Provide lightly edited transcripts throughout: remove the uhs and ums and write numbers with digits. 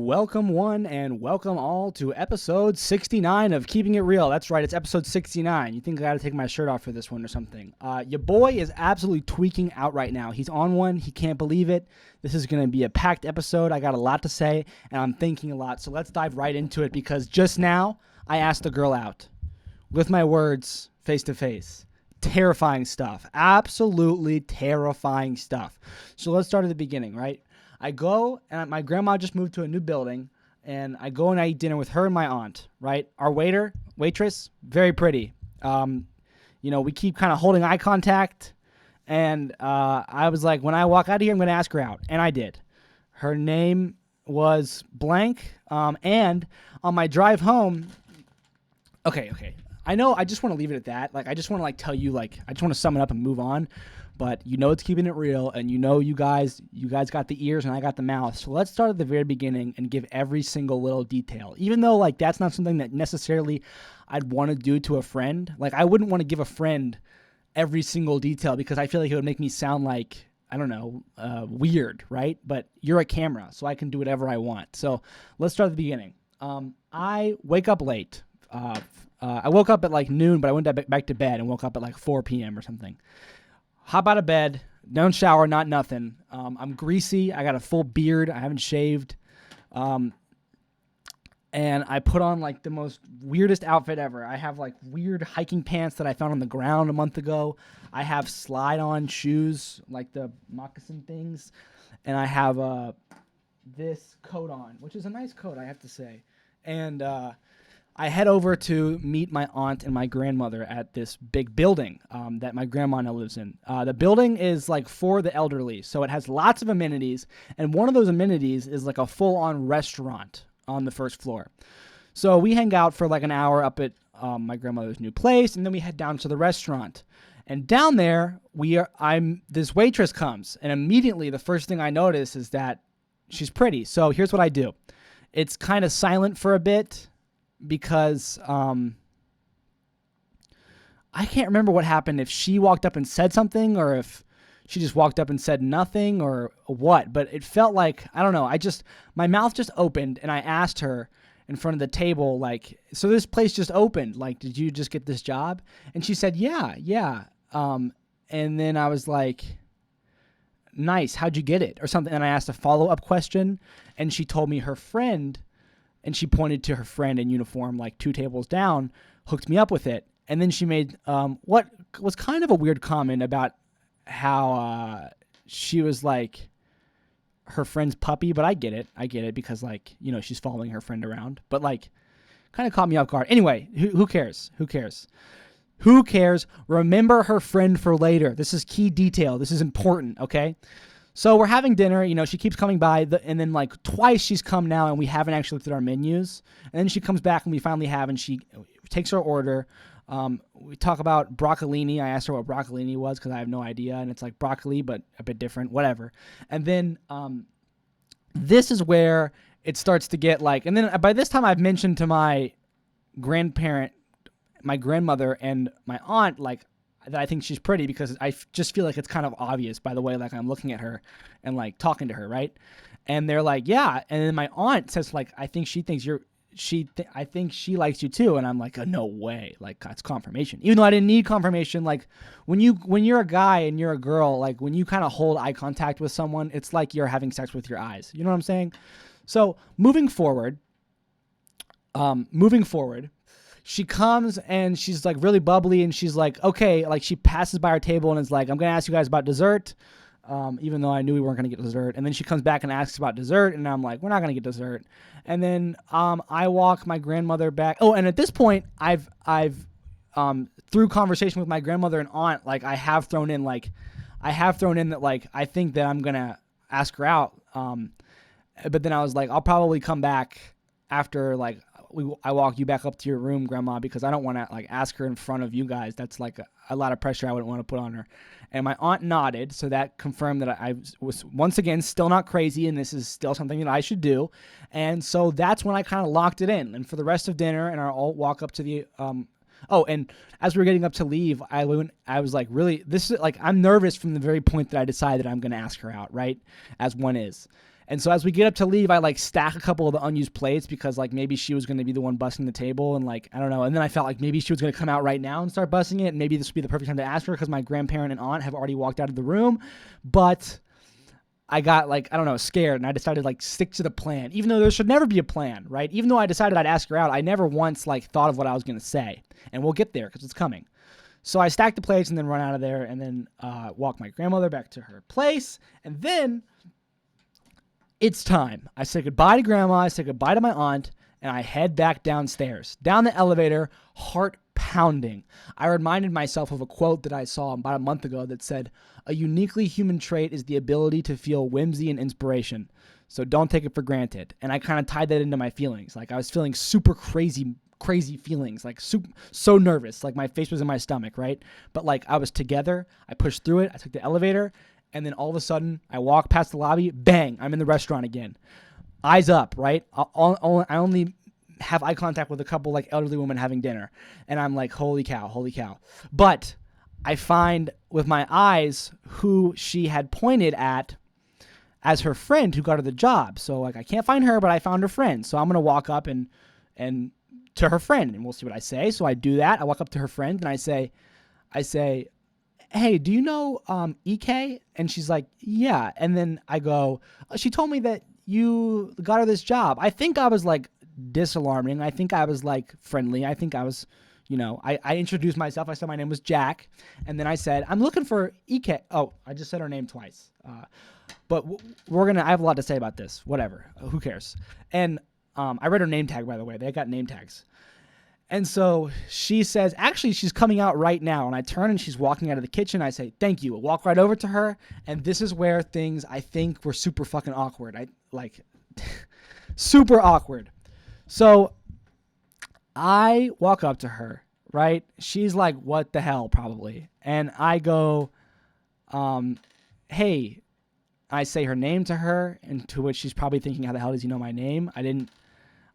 Welcome one and welcome all to episode 69 of Keeping It Real. That's right, it's episode 69. You think I gotta take my shirt off for this one or something. Your boy is absolutely tweaking out right now. He's on one, he can't believe it. This is gonna be a packed episode. I got a lot to say and I'm thinking a lot. So let's dive right into it because just now I asked the girl out with my words face to face. Terrifying stuff. Absolutely terrifying stuff. So let's start at the beginning, right? I go, and my grandma just moved to a new building, and I go and I eat dinner with her and my aunt, right? Our waitress, very pretty. We keep kind of holding eye contact, and I was like, when I walk out of here, I'm going to ask her out, and I did. Her name was blank, and on my drive home, okay. I know I just want to leave it at that. I just want to tell you, I just want to sum it up and move on. But it's Keeping It Real, and you guys got the ears and I got the mouth. So let's start at the very beginning and give every single little detail. Even though that's not something that necessarily I'd want to do to a friend. I wouldn't want to give a friend every single detail because I feel like it would make me sound like, I don't know, weird, right? But you're a camera, so I can do whatever I want. So let's start at the beginning. I wake up late. I woke up at noon, but I went back to bed and woke up at 4 p.m. or something. Hop out of bed, don't shower, not nothing. I'm greasy. I got a full beard. I haven't shaved. And I put on the most weirdest outfit ever. I have weird hiking pants that I found on the ground a month ago. I have slide-on shoes, the moccasin things. And I have this coat on, which is a nice coat, I have to say. And I head over to meet my aunt and my grandmother at this big building that my grandma now lives in. The building is for the elderly, so it has lots of amenities, and one of those amenities is a full-on restaurant on the first floor. So we hang out for an hour up at my grandmother's new place, and then we head down to the restaurant. And down there, this waitress comes, and immediately the first thing I notice is that she's pretty. So here's what I do. It's kind of silent for a bit, because I can't remember what happened, if she walked up and said something or if she just walked up and said nothing or what, but it felt I don't know, my mouth just opened and I asked her in front of the table, so this place just opened, did you just get this job? And she said, yeah. And then I was like, nice, how'd you get it? Or something, and I asked a follow-up question, and she told me her friend, and she pointed to her friend in uniform 2 tables down, hooked me up with it. And then she made what was kind of a weird comment about how she was her friend's puppy. But I get it because she's following her friend around. But kind of caught me off guard. Anyway, who cares? Who cares? Remember her friend for later. This is key detail. This is important, okay? So we're having dinner, she keeps coming by, and then twice she's come now and we haven't actually looked at our menus. And then she comes back and we finally have, and she takes her order. We talk about broccolini. I asked her what broccolini was because I have no idea. And it's broccoli, but a bit different, whatever. And then this is where it starts to get and then by this time I've mentioned to my grandmother and my aunt, that I think she's pretty because I just feel it's kind of obvious by the way I'm looking at her and talking to her, right? And they're yeah. And then my aunt says I think she thinks I think she likes you too. And I'm oh, no way. That's confirmation. Even though I didn't need confirmation. When you're a guy and you're a girl, when you kind of hold eye contact with someone, it's you're having sex with your eyes. You know what I'm saying? So moving forward, she comes and she's really bubbly and she's okay, she passes by our table and is I'm going to ask you guys about dessert, even though I knew we weren't going to get dessert. And then she comes back and asks about dessert and I'm we're not going to get dessert. And then I walk my grandmother back. Oh, and at this point I've through conversation with my grandmother and aunt, I have thrown in that I think that I'm going to ask her out. But then I was I'll probably come back after I walk you back up to your room, Grandma, because I don't want to ask her in front of you guys. That's a lot of pressure I wouldn't want to put on her. And my aunt nodded, so that confirmed that I was once again still not crazy, and this is still something that I should do. And so that's when I kind of locked it in. And for the rest of dinner, and I'll walk up to the and as we were getting up to leave, I was really, this is I'm nervous from the very point that I decided I'm going to ask her out, right? As one is. And so as we get up to leave, I like stack a couple of the unused plates because like maybe she was going to be the one busting the table, and like, I don't know. And then I felt like maybe she was going to come out right now and start busting it. And maybe this would be the perfect time to ask her because my grandparent and aunt have already walked out of the room. But I got like, I don't know, scared, and I decided like stick to the plan, even though there should never be a plan, right? Even though I decided I'd ask her out, I never once like thought of what I was going to say, and we'll get there because it's coming. So I stacked the plates and then run out of there and then walk my grandmother back to her place. And then it's time. I say goodbye to grandma. I say goodbye to my aunt, and I head back downstairs. Down the elevator, heart pounding. I reminded myself of a quote that I saw about a month ago that said, "A uniquely human trait is the ability to feel whimsy and inspiration. So don't take it for granted." And I kind of tied that into my feelings. Like I was feeling super crazy feelings, like so nervous. Like my face was in my stomach, right? But like I was together. I pushed through it. I took the elevator. And then all of a sudden, I walk past the lobby, bang, I'm in the restaurant again. Eyes up, right? I only have eye contact with a couple like elderly women having dinner. And I'm like, holy cow. But I find with my eyes who she had pointed at as her friend who got her the job. So like I can't find her, but I found her friend. So I'm going to walk up and to her friend, and we'll see what I say. So I do that. I walk up to her friend and I say, "Hey, do you know EK?" And she's like, "Yeah." And then I go, "She told me that you got her this job." I think I was like disalarming. I think I was like friendly. I think I was, I introduced myself. I said my name was Jack. And then I said, "I'm looking for EK." Oh, I just said her name twice. But I have a lot to say about this. Whatever. Who cares? And I read her name tag, by the way. They got name tags. And so she says, actually, she's coming out right now. And I turn and she's walking out of the kitchen. I say, "Thank you." I walk right over to her. And this is where things, I think, were super fucking awkward. Super awkward. So I walk up to her, right? She's like, "What the hell?" probably. And I go, "Hey." I say her name to her, and to which she's probably thinking, "How the hell does he know my name?"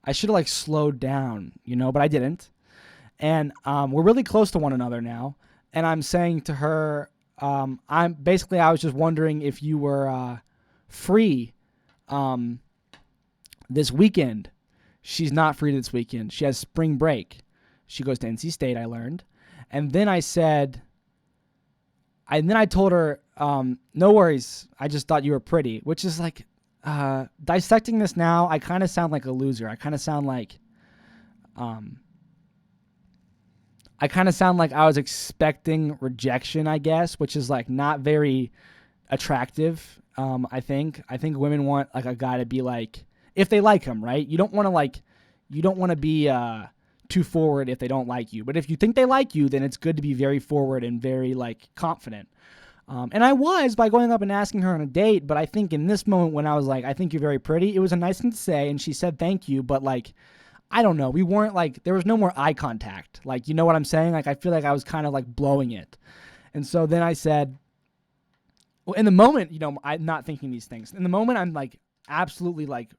I should have like slowed down, but I didn't. And we're really close to one another now. And I'm saying to her, I was just wondering if you were free this weekend. She's not free this weekend. She has spring break. She goes to NC State, I learned. And then I told her, "No worries. I just thought you were pretty," which is like, dissecting this now, I kind of sound like a loser. I kind of sound like I was expecting rejection, I guess, which is like not very attractive. I think women want like a guy to be like, if they like him, right? You don't want to be too forward if they don't like you. But if you think they like you, then it's good to be very forward and very like confident. And I was by going up and asking her on a date, but I think in this moment when I was like, "I think you're very pretty," it was a nice thing to say, and she said thank you, but like, I don't know, we weren't like, there was no more eye contact. Like, you know what I'm saying? Like, I feel like I was kind of like blowing it. And so then I said, well, in the moment, I'm not thinking these things. In the moment, I'm like absolutely like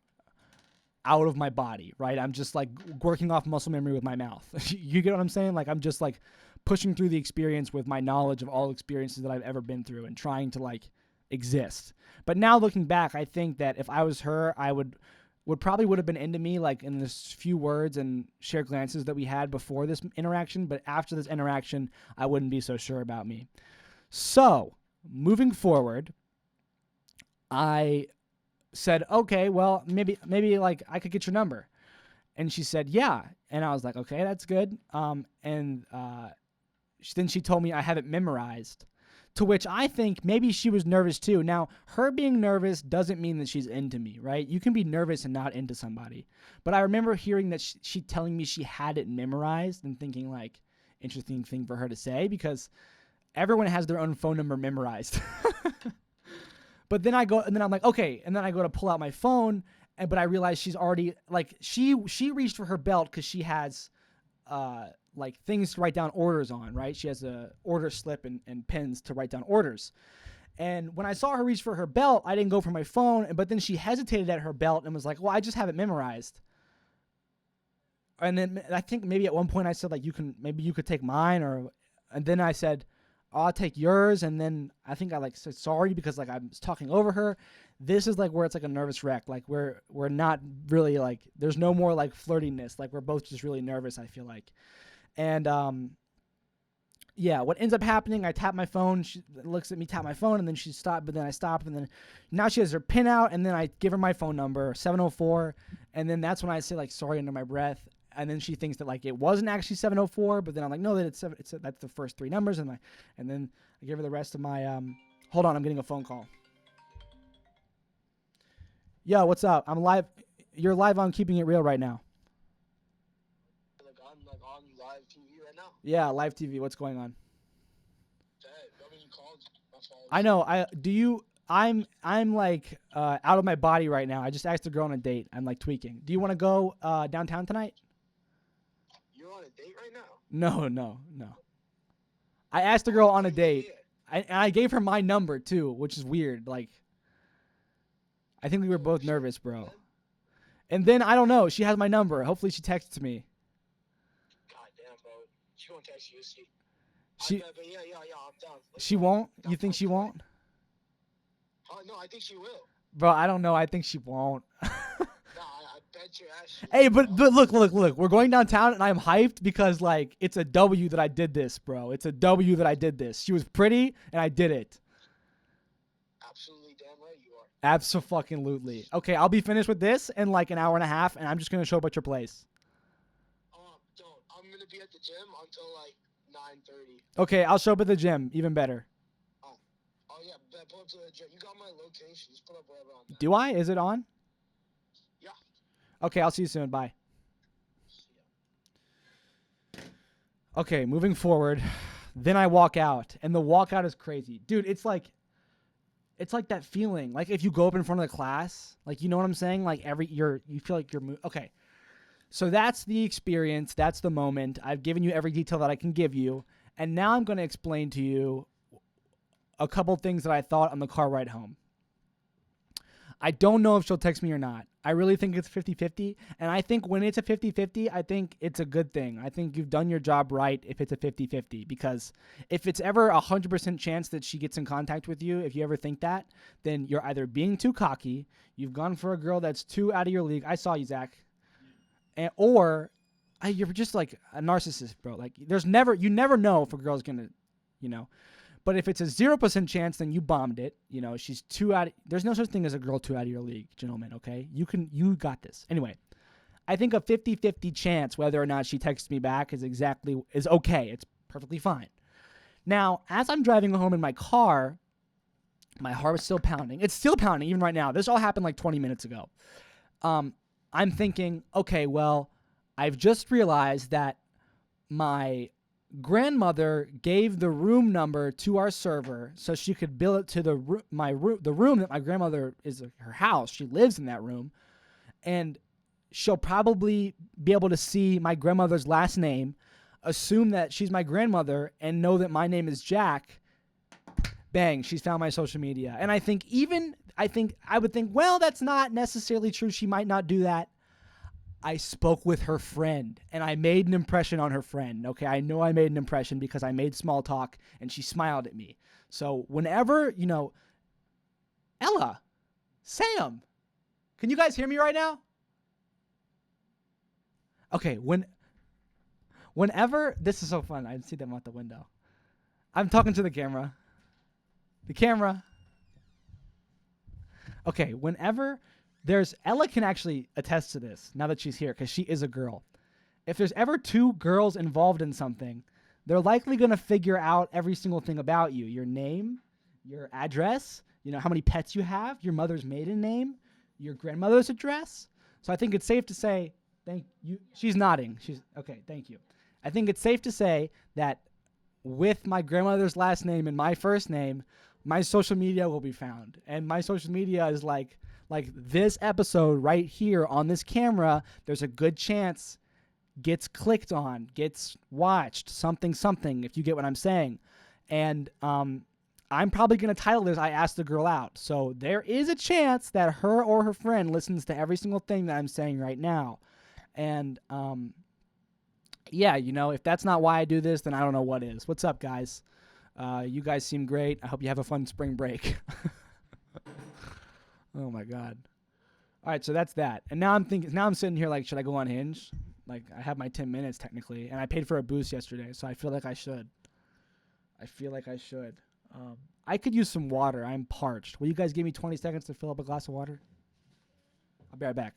out of my body, right? I'm just like working off muscle memory with my mouth. You get what I'm saying? Like, I'm just like pushing through the experience with my knowledge of all experiences that I've ever been through and trying to like exist. But now looking back, I think that if I was her, I would have been into me like in this few words and shared glances that we had before this interaction. But after this interaction, I wouldn't be so sure about me. So moving forward, I said, "Okay, well, maybe like I could get your number." And she said, "Yeah." And I was like, "Okay, that's good." Then she told me I have it memorized, to which I think maybe she was nervous too. Now, her being nervous doesn't mean that she's into me, right? You can be nervous and not into somebody. But I remember hearing that she telling me she had it memorized and thinking like, interesting thing for her to say, because everyone has their own phone number memorized. But then I'm like, okay. And then I go to pull out my phone, but I realize she's already like, she reached for her belt because she has like things to write down orders on, right? She has a order slip and pens to write down orders. And when I saw her reach for her belt, I didn't go for my phone, but then she hesitated at her belt and was like, "Well, I just have it memorized." And then I think maybe at one point I said like, maybe you could take mine, and then I said, I'll take yours, and then I think I like said sorry because like I was talking over her. This is like where it's like a nervous wreck. Like we're not really like there's no more like flirtiness. Like we're both just really nervous, I feel like. And yeah, what ends up happening, I tap my phone, she looks at me, tap my phone, and then she stopped, but then I stop, and then now she has her pin out, and then I give her my phone number, 704, and then that's when I say, like, sorry under my breath, and then she thinks that, like, it wasn't actually 704, but then I'm like, no, that that's the first three numbers, and then I give her the rest of my, hold on, I'm getting a phone call. Yo, what's up? I'm live, you're live on Keeping It Real right now. I'm on live TV right now. Yeah, live TV. What's going on? You called. I know. I'm like out of my body right now. I just asked a girl on a date. I'm like tweaking. Do you want to go downtown tonight? You're on a date right now? No. I asked a girl on a date. I gave her my number too, which is weird. Like, I think we were both nervous, bro. And then I don't know. She has my number. Hopefully she texts me. She won't text you, see. Yeah, I'm down. She won't? You think she won't? No, I think she will. Bro, I don't know. I think she won't. I bet your ass she Hey, will. but look. We're going downtown, and I'm hyped because, like, it's a W that I did this, bro. It's a W that I did this. She was pretty, and I did it. Absolutely damn right you are. Abso-fucking-lutely. Okay, I'll be finished with this in, like, an hour and a half, and I'm just going to show up at your place. I'm going to be at the gym until, like, 9:30. Okay, I'll show up at the gym. Even better. Oh yeah, pull up to the gym. You got my location. Just pull up wherever I'm at. Do I? Is it on? Yeah. Okay, I'll see you soon. Bye. Okay, moving forward. Then I walk out, and the walkout is crazy. Dude, it's like that feeling. Like if you go up in front of the class, like, you know what I'm saying? Like you feel like you're okay. So that's the experience. That's the moment. I've given you every detail that I can give you. And now I'm going to explain to you a couple things that I thought on the car ride home. I don't know if she'll text me or not. I really think it's 50-50. And I think when it's a 50-50, I think it's a good thing. I think you've done your job right if it's a 50-50. Because if it's ever 100% chance that she gets in contact with you, if you ever think that, then you're either being too cocky, you've gone for a girl that's too out of your league. I saw you, Zach. Or you're just like a narcissist, bro. Like you never know if a girl's gonna, But if it's a 0% chance, then you bombed it. She's there's no such thing as a girl too out of your league, gentlemen. Okay, you got this. Anyway, I think a 50-50 chance whether or not she texts me back is okay. It's perfectly fine. Now, as I'm driving home in my car, my heart is still pounding. It's still pounding even right now. This all happened like 20 minutes ago. I'm thinking, okay, well, I've just realized that my grandmother gave the room number to our server so she could bill it to the room that my grandmother is her house. She lives in that room, and she'll probably be able to see my grandmother's last name, assume that she's my grandmother, and know that my name is Jack. Bang, she's found my social media. And I would think, well, that's not necessarily true. She might not do that. I spoke with her friend, and I made an impression on her friend. Okay, I know I made an impression because I made small talk, and she smiled at me. So whenever, Ella, Sam, can you guys hear me right now? Okay, whenever, this is so fun. I see them out the window. I'm talking to the camera. Okay, whenever Ella can actually attest to this now that she's here because she is a girl. If there's ever two girls involved in something, they're likely going to figure out every single thing about you. Your name, your address, how many pets you have, your mother's maiden name, your grandmother's address. So I think it's safe to say, thank you. She's nodding. Okay, thank you. I think it's safe to say that with my grandmother's last name and my first name, my social media will be found. And my social media is like this episode right here on this camera. There's a good chance gets clicked on, gets watched, something, if you get what I'm saying. And I'm probably going to title this, I Asked the Girl Out. So there is a chance that her or her friend listens to every single thing that I'm saying right now. And yeah, if that's not why I do this, then I don't know what is. What's up, guys? You guys seem great. I hope you have a fun spring break. Oh my God. All right, so that's that. And now I'm sitting here like, should I go on Hinge? Like, I have my 10 minutes technically, and I paid for a boost yesterday, so I feel like I should. I could use some water. I'm parched. Will you guys give me 20 seconds to fill up a glass of water? I'll be right back.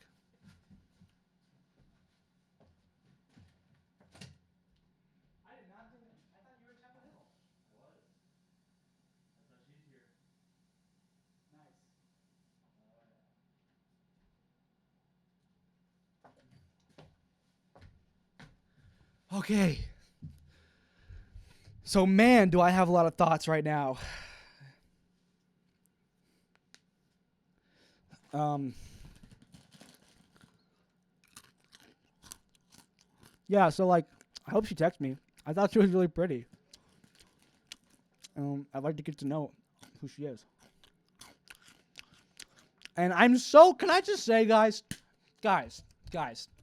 I did not think. I thought you were in Chapel Hill. I was. I thought she's here. Nice. Okay. So, man, do I have a lot of thoughts right now. Yeah, so, like, I hope she texts me. I thought she was really pretty. I'd like to get to know who she is. And can I just say, guys,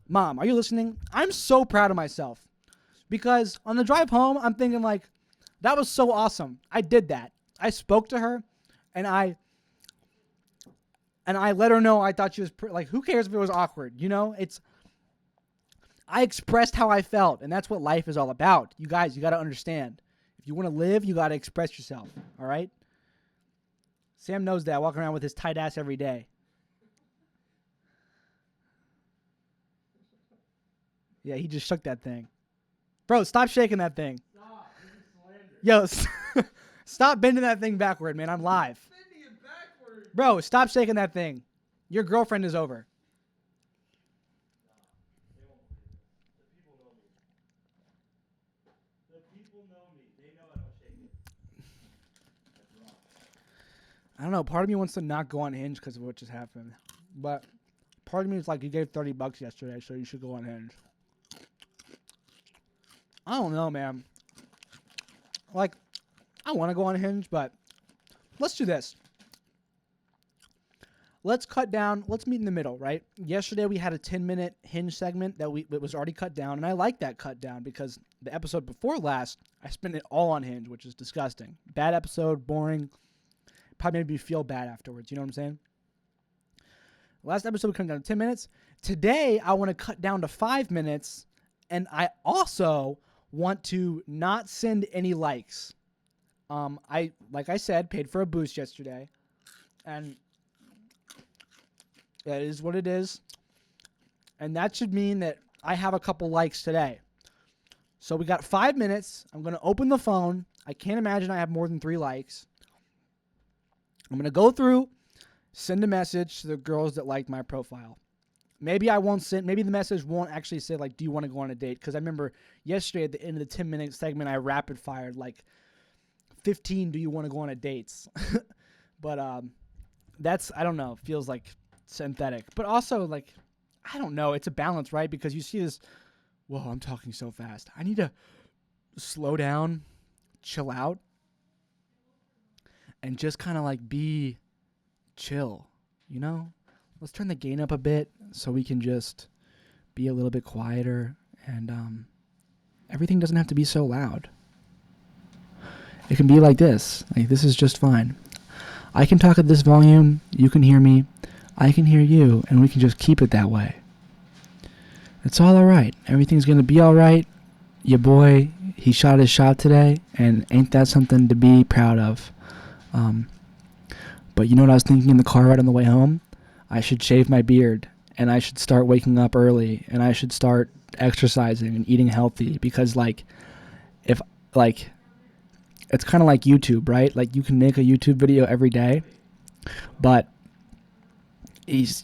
Mom, are you listening? I'm so proud of myself. Because on the drive home, I'm thinking, like, that was so awesome. I did that. I spoke to her, and I let her know I thought she was like, who cares if it was awkward? You know, I expressed how I felt, and that's what life is all about. You guys, you got to understand. If you want to live, you got to express yourself, all right? Sam knows that, walking around with his tight ass every day. Yeah, he just shook that thing. Bro, stop shaking that thing. Stop. This is slander. Yo, stop bending that thing backward, man. I'm live. Bending it backward. Bro, stop shaking that thing. Your girlfriend is over. They won't believe this. The people know me. The people know me. They know I don't shake it. That's wrong. I don't know. Part of me wants to not go on Hinge because of what just happened. But part of me is like, you gave $30 yesterday, so you should go on Hinge. I don't know, man. Like, I want to go on Hinge, but let's do this. Let's cut down. Let's meet in the middle, right? Yesterday we had a 10-minute Hinge segment that was already cut down, and I like that cut down because the episode before last, I spent it all on Hinge, which is disgusting. Bad episode, boring. Probably made me feel bad afterwards. You know what I'm saying? Last episode we cut down to 10 minutes. Today I want to cut down to 5 minutes, and I also want to not send any likes. Like I said, paid for a boost yesterday, and that is what it is. And that should mean that I have a couple likes today. So we got 5 minutes. I'm going to open the phone. I can't imagine I have more than 3 likes. I'm going to go through, send a message to the girls that liked my profile. Maybe the message won't actually say, like, do you want to go on a date? Because I remember yesterday at the end of the 10-minute segment, I rapid fired, like, 15 do you want to go on a dates? But that's, I don't know, feels like synthetic. But also, like, I don't know, it's a balance, right? Because you see this, whoa, I'm talking so fast. I need to slow down, chill out, and just kind of, like, be chill, you know? Let's turn the gain up a bit so we can just be a little bit quieter, and everything doesn't have to be so loud. It can be like this. Like, this is just fine. I can talk at this volume, you can hear me, I can hear you, and we can just keep it that way. It's all alright. Everything's going to be alright. Your boy, he shot his shot today, and ain't that something to be proud of? But you know what I was thinking in the car right on the way home? I should shave my beard, and I should start waking up early, and I should start exercising and eating healthy, because, like, if, like, it's kind of like YouTube, right? Like, you can make a YouTube video every day, but it's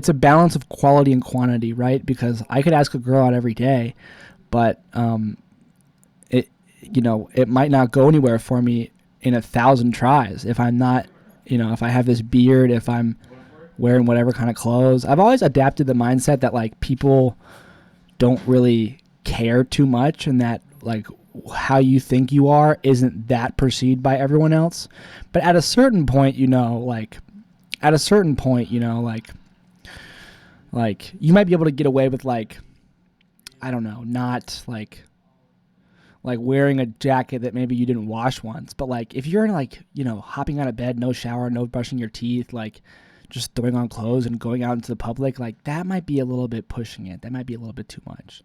a balance of quality and quantity, right? Because I could ask a girl out every day, but it might not go anywhere for me in 1,000 tries if I'm not, if I have this beard, if I'm wearing whatever kind of clothes. I've always adapted the mindset that, like, people don't really care too much, and that, like, how you think you are isn't that perceived by everyone else. But at a certain point, you might be able to get away with, like, I don't know, not like like wearing a jacket that maybe you didn't wash once. But like if you're like, hopping out of bed, no shower, no brushing your teeth, like just throwing on clothes and going out into the public, like that might be a little bit pushing it. That might be a little bit too much.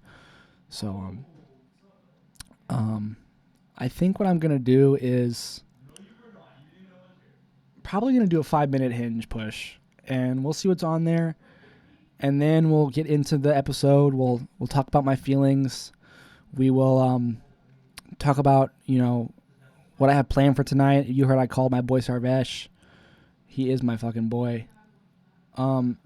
So I think what I'm gonna do is probably gonna do a 5-minute hinge push, and we'll see what's on there, and then we'll get into the episode. We'll talk about my feelings. We will talk about what I have planned for tonight. You heard I called my boy Sarvesh. He is my fucking boy. I'm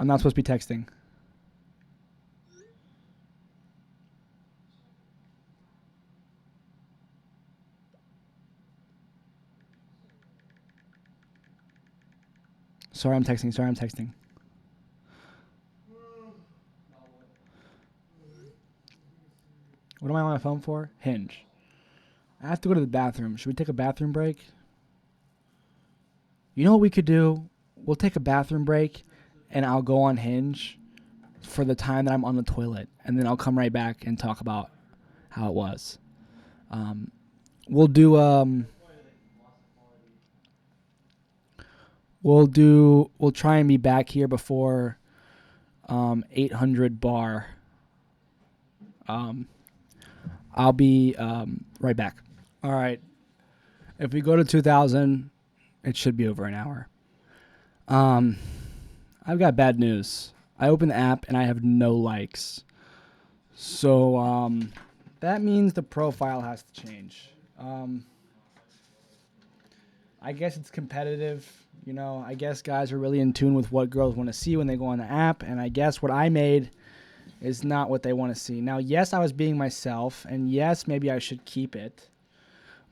not supposed to be texting. Sorry, I'm texting. What am I on my phone for? Hinge. I have to go to the bathroom. Should we take a bathroom break? You know what we could do? We'll take a bathroom break, and I'll go on Hinge for the time that I'm on the toilet, and then I'll come right back and talk about how it was. We'll try and be back here before 800 bar. I'll be right back. All right. If we go to 2000, it should be over an hour. I've got bad news. I opened the app and I have no likes. So that means the profile has to change. I guess it's competitive. I guess guys are really in tune with what girls want to see when they go on the app. And I guess what I made is not what they want to see. Now, yes, I was being myself. And yes, maybe I should keep it.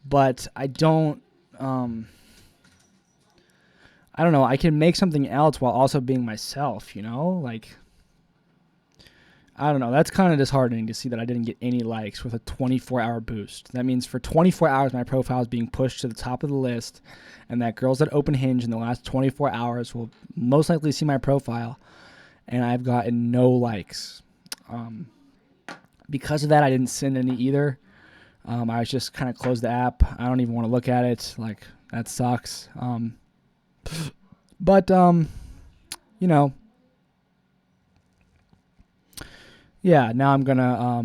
But I don't... I don't know. I can make something else while also being myself, Like, I don't know. That's kind of disheartening to see that I didn't get any likes with a 24-hour boost. That means for 24 hours, my profile is being pushed to the top of the list, and that girls that open Hinge in the last 24 hours will most likely see my profile, and I've gotten no likes. Because of that, I didn't send any either. I was just kind of closed the app. I don't even want to look at it. Like, that sucks. But, yeah, now I'm gonna, I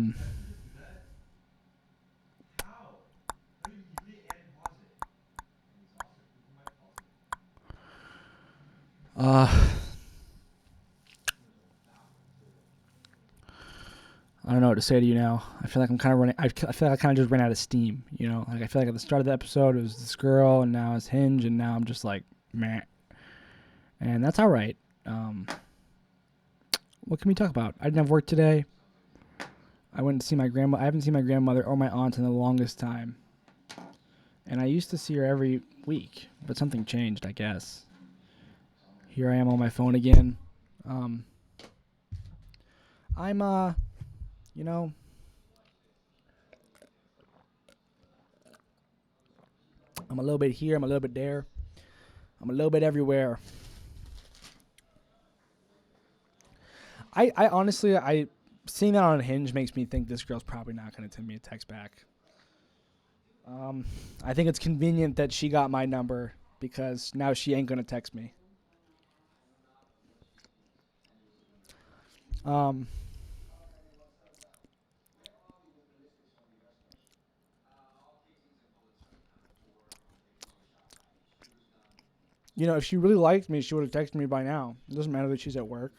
don't know what to say to you now. I feel like I'm kind of running. I feel like I kind of just ran out of steam. Like I feel like at the start of the episode it was this girl, and now it's Hinge, and now I'm just like, meh. And that's all right. What can we talk about? I didn't have work today. I went to see my grandma. I haven't seen my grandmother or my aunt in the longest time. And I used to see her every week, but something changed, I guess. Here I am on my phone again. I'm I'm a little bit here, I'm a little bit there. I'm a little bit everywhere. I honestly, seeing that on Hinge makes me think this girl's probably not going to send me a text back. I think it's convenient that she got my number because now she ain't going to text me. If she really liked me, she would have texted me by now. It doesn't matter that she's at work.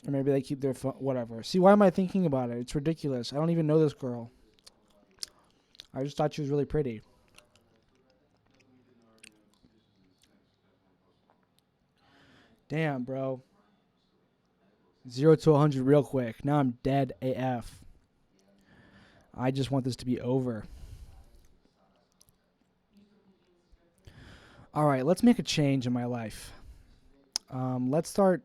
Or maybe they keep their phone, whatever. See, why am I thinking about it? It's ridiculous. I don't even know this girl. I just thought she was really pretty. Damn, bro. 0 to 100 real quick. Now I'm dead AF. I just want this to be over. All right, let's make a change in my life. Let's start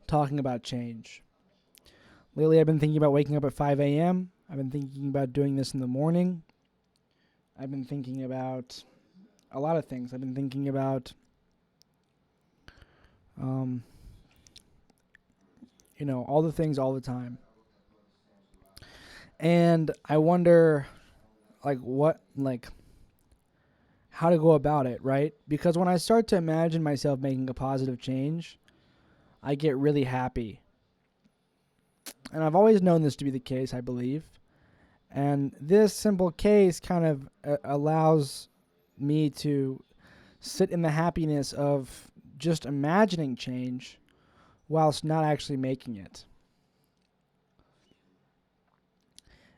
talking about change. Lately, I've been thinking about waking up at 5 a.m. I've been thinking about doing this in the morning. I've been thinking about a lot of things. I've been thinking about, um, all the things all the time. And I wonder, how to go about it, right? Because when I start to imagine myself making a positive change, I get really happy. And I've always known this to be the case, I believe. And this simple case kind of allows me to sit in the happiness of just imagining change whilst not actually making it.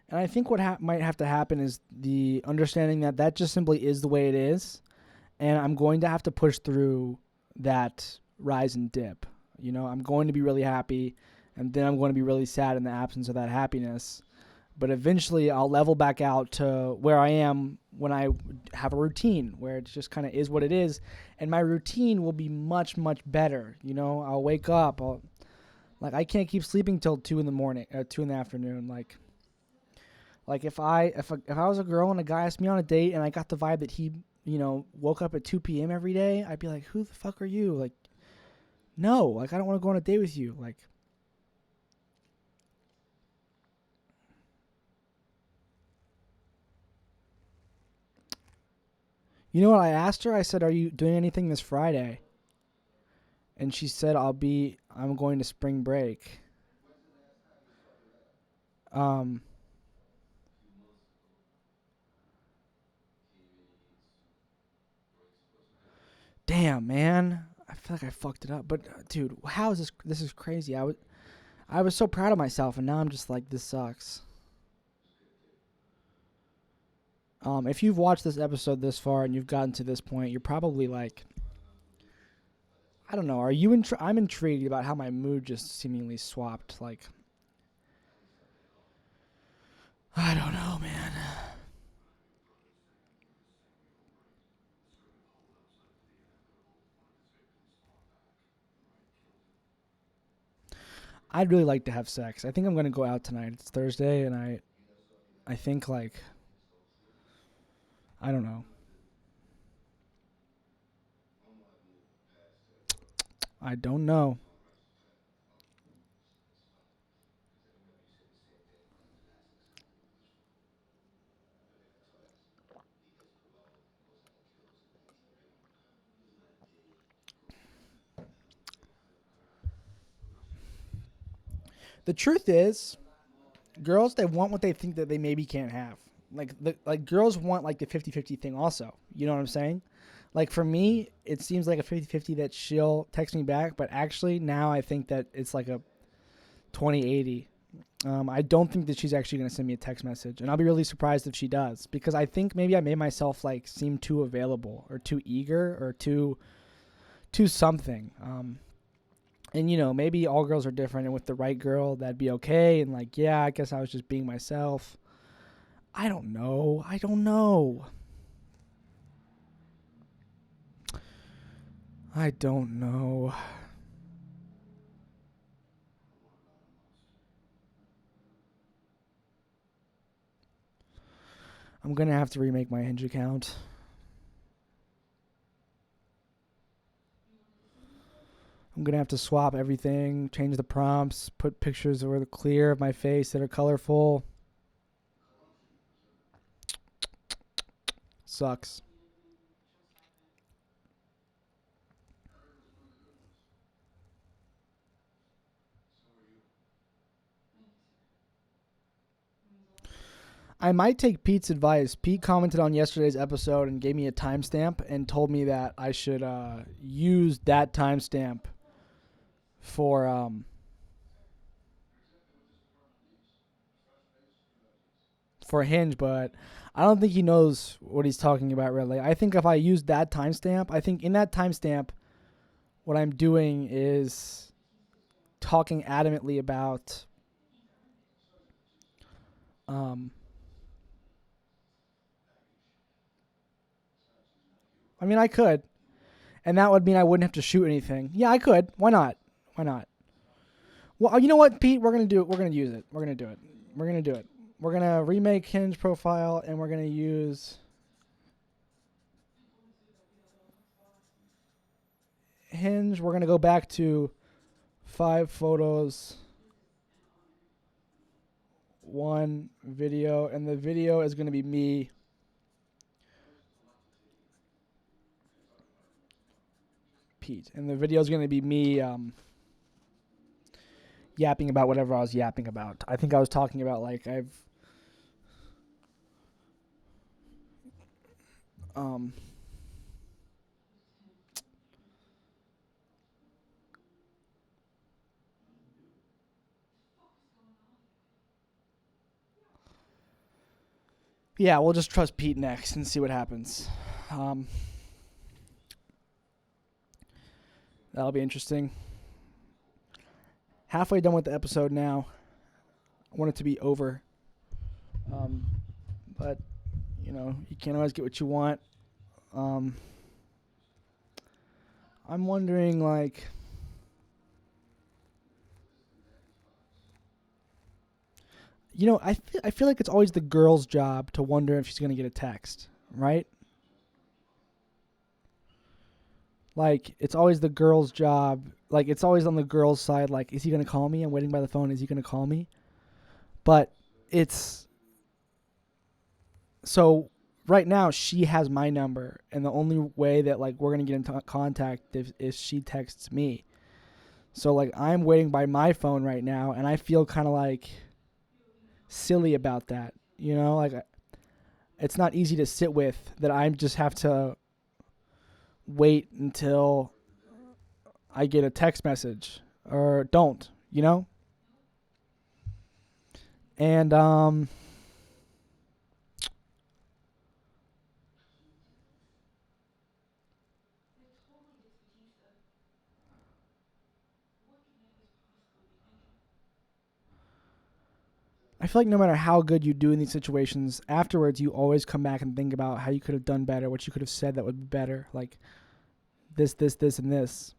And I think what might have to happen is the understanding that just simply is the way it is. And I'm going to have to push through that rise and dip. I'm going to be really happy, and then I'm going to be really sad in the absence of that happiness. But eventually I'll level back out to where I am when I have a routine, where it just kind of is what it is. And my routine will be much, much better. I'll wake up. I can't keep sleeping till 2 in the morning, 2 in the afternoon. Like if I was a girl and a guy asked me on a date and I got the vibe that he, woke up at 2 p.m. every day, I'd be like, who the fuck are you? Like, no, I don't want to go on a date with you. You know what I asked her? I said, are you doing anything this Friday? And she said, I'm going to spring break. Damn, man. I feel like I fucked it up. But, dude, how is this? This is crazy. I was so proud of myself, and now I'm just like, this sucks. If you've watched this episode this far and you've gotten to this point, you're probably like, I don't know. Are you? I'm intrigued about how my mood just seemingly swapped. I don't know, man. I'd really like to have sex. I think I'm gonna go out tonight. It's Thursday, and I think I don't know. I don't know. The truth is, girls, they want what they think that they maybe can't have. Like girls want the 50-50 thing also. You know what I'm saying? Like for me, it seems like a 50-50 that she'll text me back, but actually now I think that it's like a 20-80. I don't think that she's actually going to send me a text message, and I'll be really surprised if she does, because I think maybe I made myself seem too available or too eager or too something. And maybe all girls are different, and with the right girl, that'd be okay. And yeah, I guess I was just being myself. I don't know. I don't know. I don't know. I'm gonna have to remake my Hinge account. I'm gonna have to swap everything, change the prompts, put pictures that are clear of my face that are colorful. Sucks. I might take Pete's advice. Pete commented on yesterday's episode and gave me a timestamp and told me that I should use that timestamp for Hinge, but I don't think he knows what he's talking about really. I think if I use that timestamp, I think in that timestamp, what I'm doing is talking adamantly about I mean, I could, and that would mean I wouldn't have to shoot anything. Yeah, I could. Why not? Why not? Well, you know what, Pete? We're gonna do it. We're gonna use it. We're gonna do it. We're gonna do it. we're gonna remake Hinge profile, and we're gonna use Hinge. We're gonna go back to 5 photos, 1 video, and the video is gonna be me. Pete, and the video is gonna be me yapping about whatever I was yapping about. I think I was talking about like um yeah, we'll just trust Pete next and see what happens. That'll be interesting. Halfway done with the episode now. I want it to be over. But you know, you can't always get what you want. I'm wondering, like, you know, I feel like it's always the girl's job to wonder if she's gonna get a text, right? Like, it's always the girl's job. Like, it's always on the girl's side. Like, is he gonna call me? I'm waiting by the phone. Is he gonna call me? But it's so right now she has my number, and the only way that like we're gonna get into contact is she texts me. So like I'm waiting by my phone right now, and I feel kind of like silly about that. You know, like it's not easy to sit with that. I just have to wait until I get a text message or don't. You know, and I feel like no matter how good you do in these situations, afterwards you always come back and think about how you could have done better, what you could have said that would be better, like this, and this.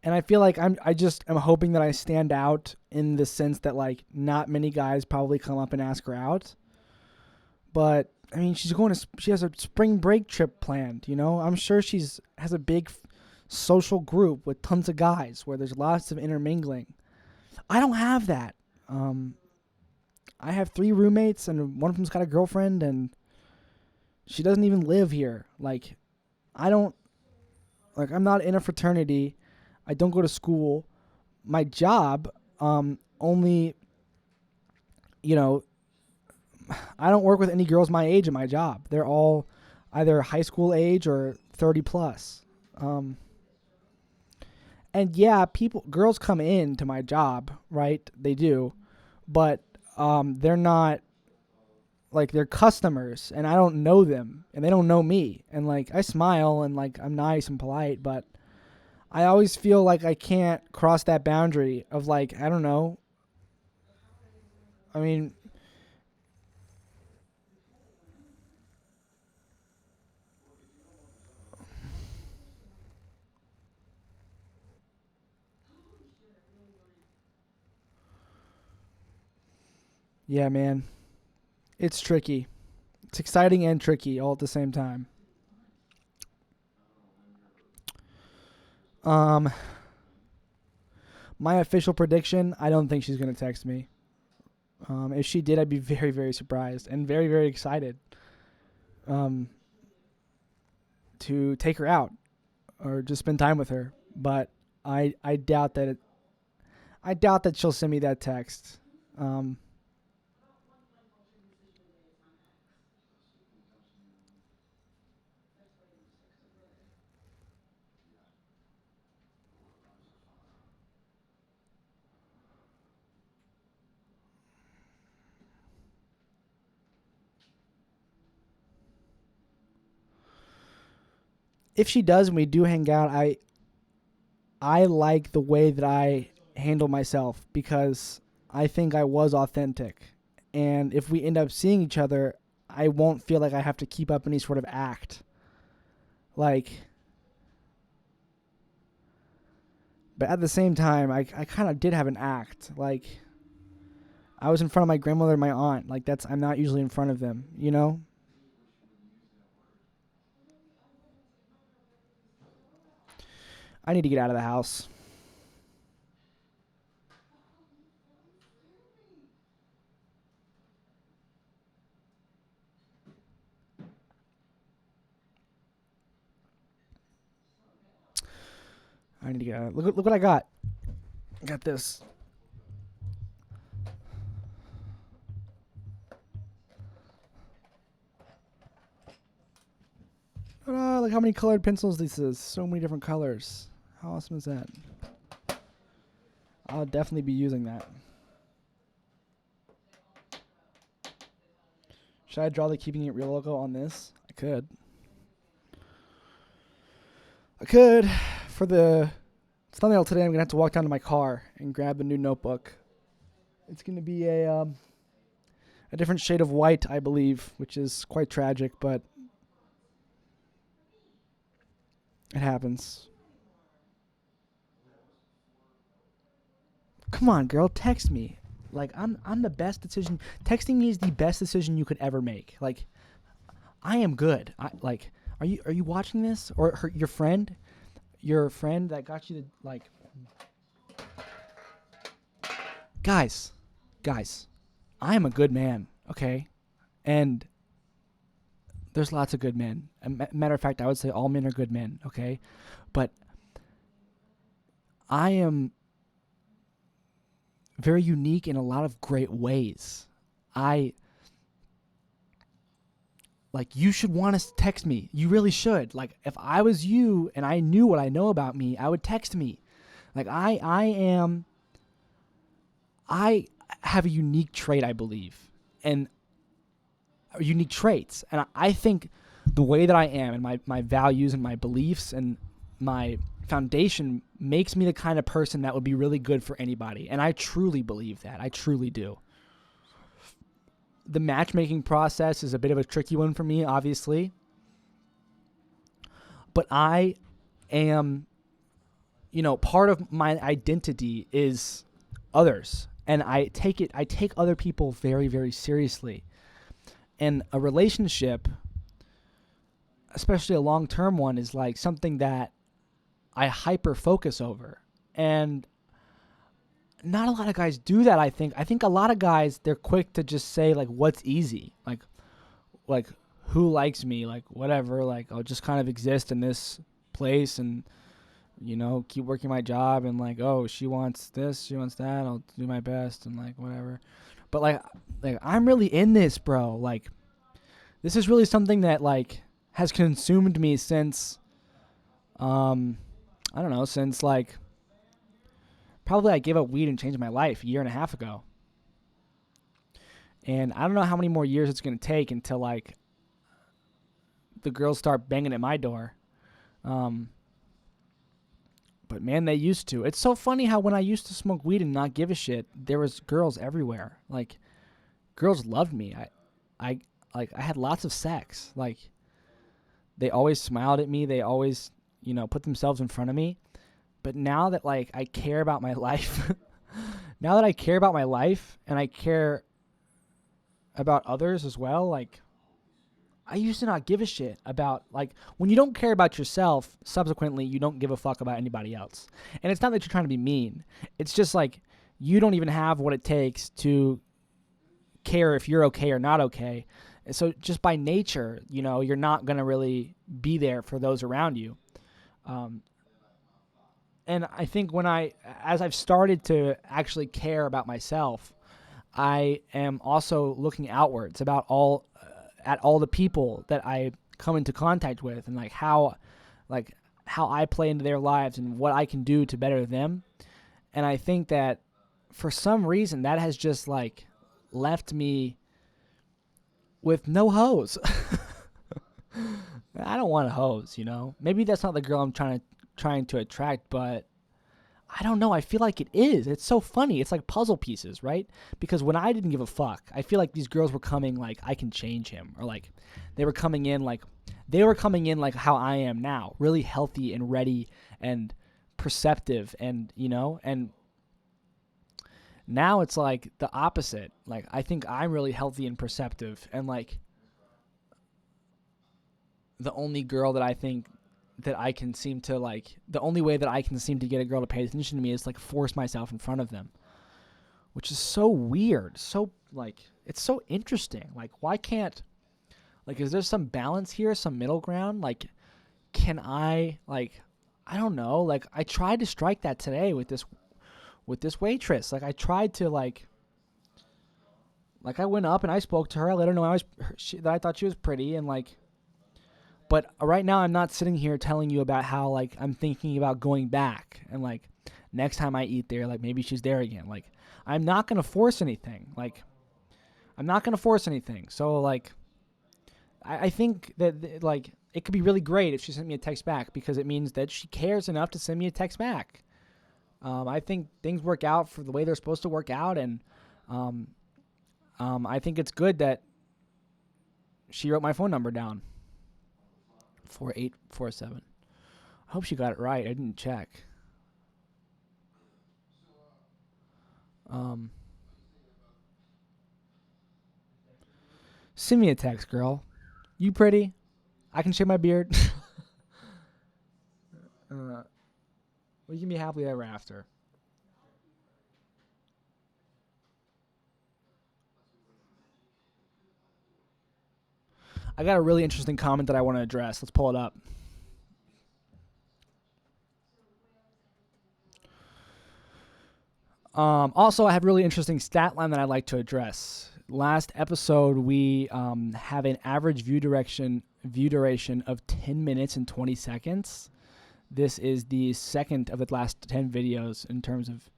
And I feel like I'm hoping that I stand out in the sense that like not many guys probably come up and ask her out. But I mean, she has a spring break trip planned, you know? I'm sure has a big social group with tons of guys where there's lots of intermingling. I don't have that. I have 3 roommates, and one of them's got a girlfriend, and she doesn't even live here. Like, I'm not in a fraternity. I don't go to school. My job, only, you know, I don't work with any girls my age in my job. They're all either high school age or 30 plus. And yeah, girls come in to my job, right? They do, but they're not like they're customers, and I don't know them, and they don't know me. And like I smile and like I'm nice and polite, but I always feel like I can't cross that boundary of like I don't know. I mean, yeah, man, it's tricky. It's exciting and tricky all at the same time. Um, my official prediction: I don't think she's gonna text me. If she did, I'd be very, very surprised and very, very excited. Um, to take her out or just spend time with her, but I doubt that I doubt that she'll send me that text. Um, if she does and we do hang out, I like the way that I handle myself because I think I was authentic. And if we end up seeing each other, I won't feel like I have to keep up any sort of act. Like, but at the same time, I kind of did have an act. Like, I was in front of my grandmother and my aunt. Like, I'm not usually in front of them, you know? I need to get out of the house. I need to get out. Look what I got. I got this. Look how many colored pencils this is. So many different colors. How awesome is that? I'll definitely be using that. Should I draw the Keeping It Real logo on this? I could. For the thumbnail today, I'm going to have to walk down to my car and grab the new notebook. It's going to be a different shade of white, I believe, which is quite tragic, but it happens. Come on, girl, text me. Like, I'm the best decision. Texting me is the best decision you could ever make. Like, I am good. Are you watching this? Or your friend that got you to, like, guys, I am a good man, okay? And there's lots of good men. Matter of fact, I would say all men are good men, okay? But I am very unique in a lot of great ways. You should want to text me. You really should. Like, if I was you and I knew what I know about me, I would text me. Like, I have a unique trait, I believe, and unique traits. And I think the way that I am and my values and my beliefs and my foundation makes me the kind of person that would be really good for anybody. And I truly believe that. I truly do. The matchmaking process is a bit of a tricky one for me, obviously. But I am, part of my identity is others. And I take other people very, very seriously. And a relationship, especially a long-term one, is like something that I hyper focus over. And not a lot of guys do that, I think. I think a lot of guys, they're quick to just say, like, what's easy? Like who likes me? Like, whatever. Like, I'll just kind of exist in this place and, keep working my job. And, like, oh, she wants this, she wants that. I'll do my best and, like, whatever. But, like I'm really in this, bro. Like, this is really something that, like, has consumed me since, I don't know, since, like, probably I gave up weed and changed my life a year and a half ago. And I don't know how many more years it's going to take until, like, the girls start banging at my door. But, man, they used to. It's so funny how when I used to smoke weed and not give a shit, there was girls everywhere. Like, girls loved me. I had lots of sex. Like, they always smiled at me. They always, put themselves in front of me. But now that, like, I care about my life, and I care about others as well, like, I used to not give a shit about, like, when you don't care about yourself, subsequently, you don't give a fuck about anybody else. And it's not that you're trying to be mean. It's just, like, you don't even have what it takes to care if you're okay or not okay. And so just by nature, you're not going to really be there for those around you. And I think as I've started to actually care about myself, I am also looking outwards about at all the people that I come into contact with, and how I play into their lives and what I can do to better them. And I think that for some reason that has just, like, left me with no hose. I don't want a hose, Maybe that's not the girl I'm trying to attract, but I don't know. I feel like it is. It's so funny. It's like puzzle pieces, right? Because when I didn't give a fuck, I feel like these girls were coming like, I can change him, or like they were coming in like how I am now, really healthy and ready and perceptive, and and Now it's like the opposite. Like, I think I'm really healthy and perceptive, and like the only girl that I think that I can seem to like, the only way that I can seem to get a girl to pay attention to me is like force myself in front of them, which is so weird. So like, it's so interesting. Like, why can't, like, is there some balance here, some middle ground? Like, can I, like, I don't know. Like, I tried to strike that today with this waitress. Like, I tried to like I went up and I spoke to her. I let her know that I thought she was pretty, and like, but right now I'm not sitting here telling you about how like I'm thinking about going back and like next time I eat there, like maybe she's there again. Like, I'm not gonna force anything. Like, I'm not gonna force anything. So like, I think that like it could be really great if she sent me a text back, because it means that she cares enough to send me a text back. I think things work out for the way they're supposed to work out, and I think it's good that she wrote my phone number down. 4847. I hope she got it right. I didn't check. Send me a text, girl. You pretty? I can shave my beard. We can be happily ever after. I got a really interesting comment that I want to address. Let's pull it up. Also, I have a really interesting stat line that I'd like to address. Last episode, we have an average view duration of 10 minutes and 20 seconds. This is the second of the last 10 videos in terms of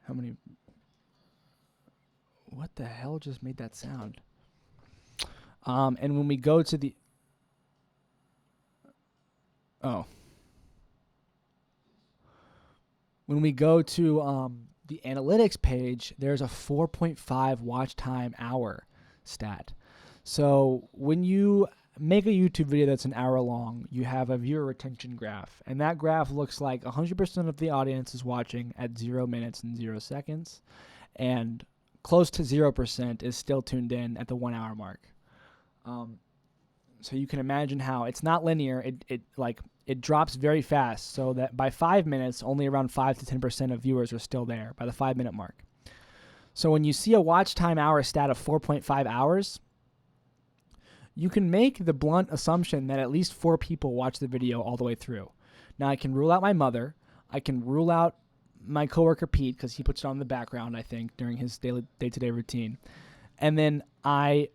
how many. What the hell just made that sound? And when we go to the when we go to the analytics page, there's a 4.5 watch time hour stat. So when you make a YouTube video that's an hour long, you have a viewer retention graph, and that graph looks like 100% of the audience is watching at 0 minutes and 0 seconds, and close to 0% is still tuned in at the 1 hour mark. So you can imagine how it's not linear. It drops very fast, so that by 5 minutes, only around 5 to 10% of viewers are still there by the 5 minute mark. So when you see a watch time hour stat of 4.5 hours, you can make the blunt assumption that at least 4 people watch the video all the way through. Now, I can rule out my mother. I can rule out my coworker Pete, because he puts it on the background, I think, during his daily day-to-day routine. And then I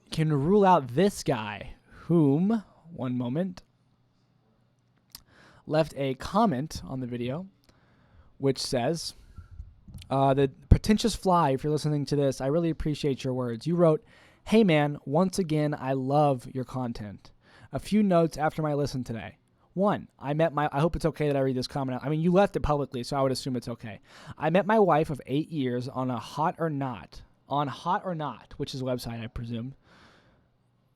can rule out this guy, whom, one moment, left a comment on the video, which says, the pretentious fly, if you're listening to this, I really appreciate your words. You wrote, "Hey man, once again, I love your content. A few notes after my listen today. 1, I hope it's okay that I read this comment out. I mean, you left it publicly, so I would assume it's okay. I met my wife of 8 years on Hot or Not, which is a website, I presume,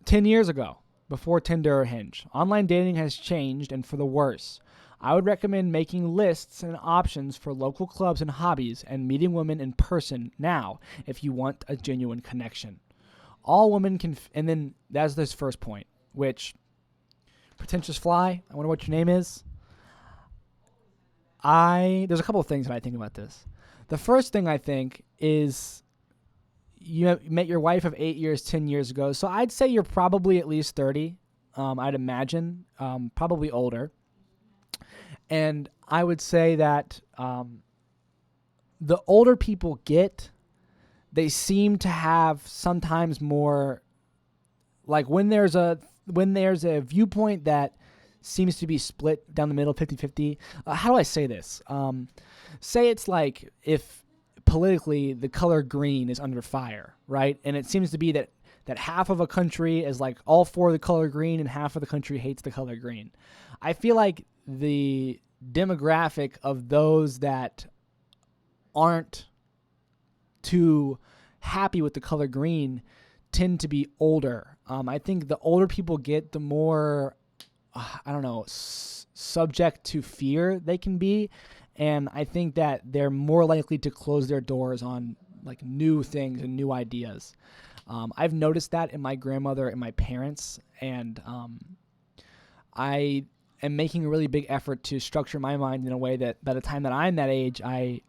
10 years ago, before Tinder or Hinge. Online dating has changed, and for the worse. I would recommend making lists and options for local clubs and hobbies and meeting women in person now if you want a genuine connection. All women can..." And then that's this first point, which, pretentious fly, I wonder what your name is. There's a couple of things that I think about this. The first thing I think is, you met your wife of 8 years, 10 years ago. So I'd say you're probably at least 30. I'd imagine, probably older. And I would say that the older people get, they seem to have sometimes more, like when there's a viewpoint that seems to be split down the middle, 50-50. How do I say this? Say it's like if politically the color green is under fire, right? And it seems to be that half of a country is like all for the color green and half of the country hates the color green. I feel like the demographic of those that aren't too happy with the color green tend to be older. I think the older people get, the more, subject to fear they can be. and I think that they're more likely to close their doors on like new things and new ideas. I've noticed that in my grandmother and my parents, and I am making a really big effort to structure my mind in a way that by the time that I'm that age, I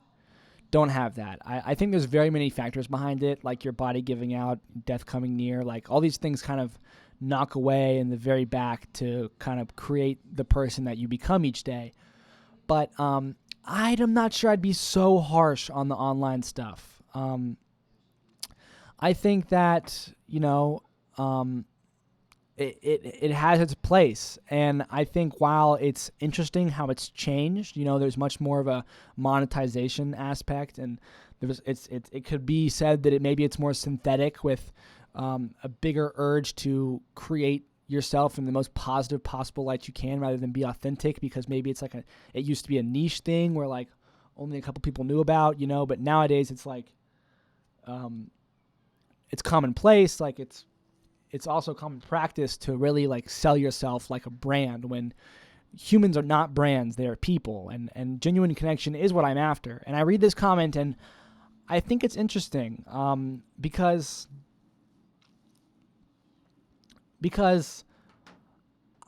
don't have that. I think there's very many factors behind it, like your body giving out, death coming near, like all these things kind of knock away in the very back to kind of create the person that you become each day. But I'm not sure I'd be so harsh on the online stuff. I think that, it has its place, and I think while it's interesting how it's changed, there's much more of a monetization aspect, and it could be said that maybe it's more synthetic with a bigger urge to create yourself in the most positive possible light you can, rather than be authentic, because maybe it's like it used to be a niche thing where like only a couple people knew about, but nowadays it's like it's commonplace, like it's also common practice to really like sell yourself like a brand, when humans are not brands, they are people, and genuine connection is what I'm after. And I read this comment and I think it's interesting because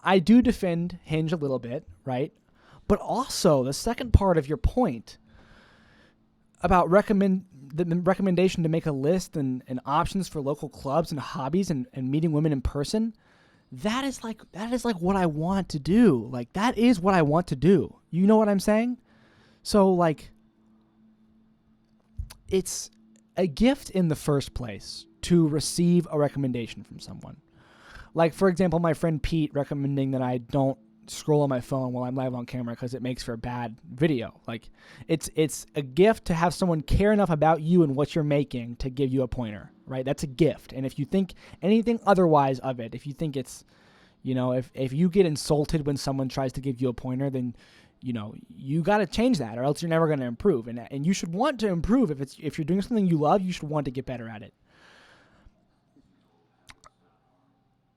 I do defend Hinge a little bit, right? But also the second part of your point about the recommendation to make a list and options for local clubs and hobbies and meeting women in person, that is like what I want to do. Like that is what I want to do. You know what I'm saying? So like it's a gift in the first place to receive a recommendation from someone. Like, for example, my friend Pete recommending that I don't scroll on my phone while I'm live on camera because it makes for a bad video. Like, it's a gift to have someone care enough about you and what you're making to give you a pointer, right? That's a gift. And if you think anything otherwise of it, if you think it's, if you get insulted when someone tries to give you a pointer, then, you got to change that, or else you're never going to improve. And you should want to improve. If you're doing something you love, you should want to get better at it.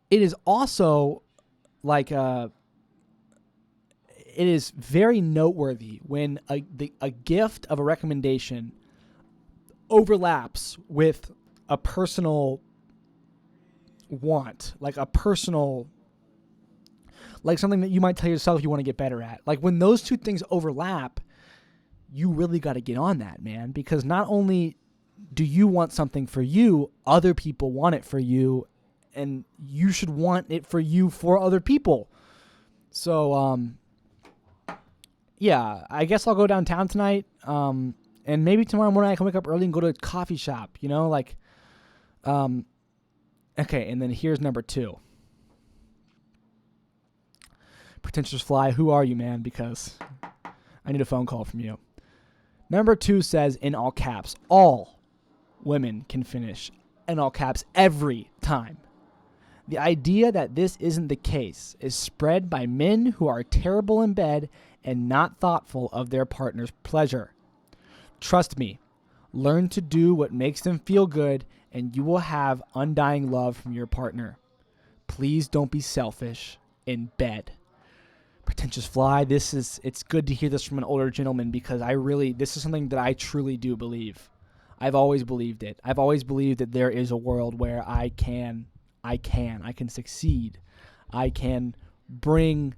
It is also like it is very noteworthy when a gift of a recommendation overlaps with a personal want, like a personal, like something that you might tell yourself you want to get better at. Like when those two things overlap, you really got to get on that, man, because not only do you want something for you, other people want it for you, and you should want it for you for other people. So, yeah, I guess I'll go downtown tonight. And maybe tomorrow morning I can wake up early and go to a coffee shop, okay. And then here's number 2. Pretentious Fly, who are you, man? Because I need a phone call from you. Number 2 says, in all caps, all women can finish, in all caps, every time. The idea that this isn't the case is spread by men who are terrible in bed and not thoughtful of their partner's pleasure. Trust me, learn to do what makes them feel good, and you will have undying love from your partner. Please don't be selfish in bed. Pretentious Fly, it's good to hear this from an older gentleman, because this is something that I truly do believe. I've always believed it. I've always believed that there is a world where I can succeed. I can bring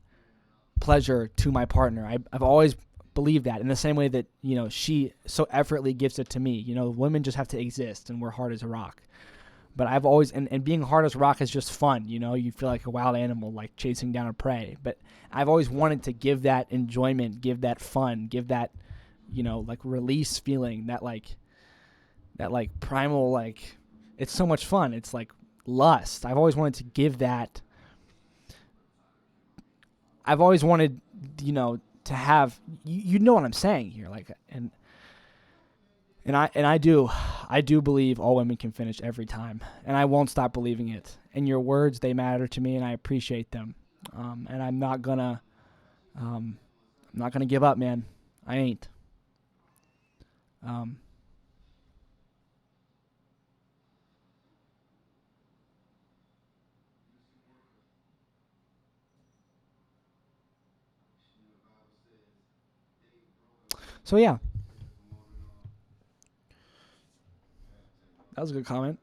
pleasure to my partner. I've always believed that, in the same way that, she so effortlessly gives it to me. Women just have to exist and we're hard as a rock. But I've always, and being hard as a rock is just fun, you feel like a wild animal, like chasing down a prey. But I've always wanted to give that enjoyment, give that fun, give that, like release feeling, that primal, like, it's so much fun. It's like lust. I've always wanted to give that. I've always wanted, to have, you know what I'm saying here, like, and I do believe all women can finish every time, and I won't stop believing it. And your words, they matter to me, and I appreciate them. And I'm not gonna give up, man. I ain't. So yeah, that was a good comment.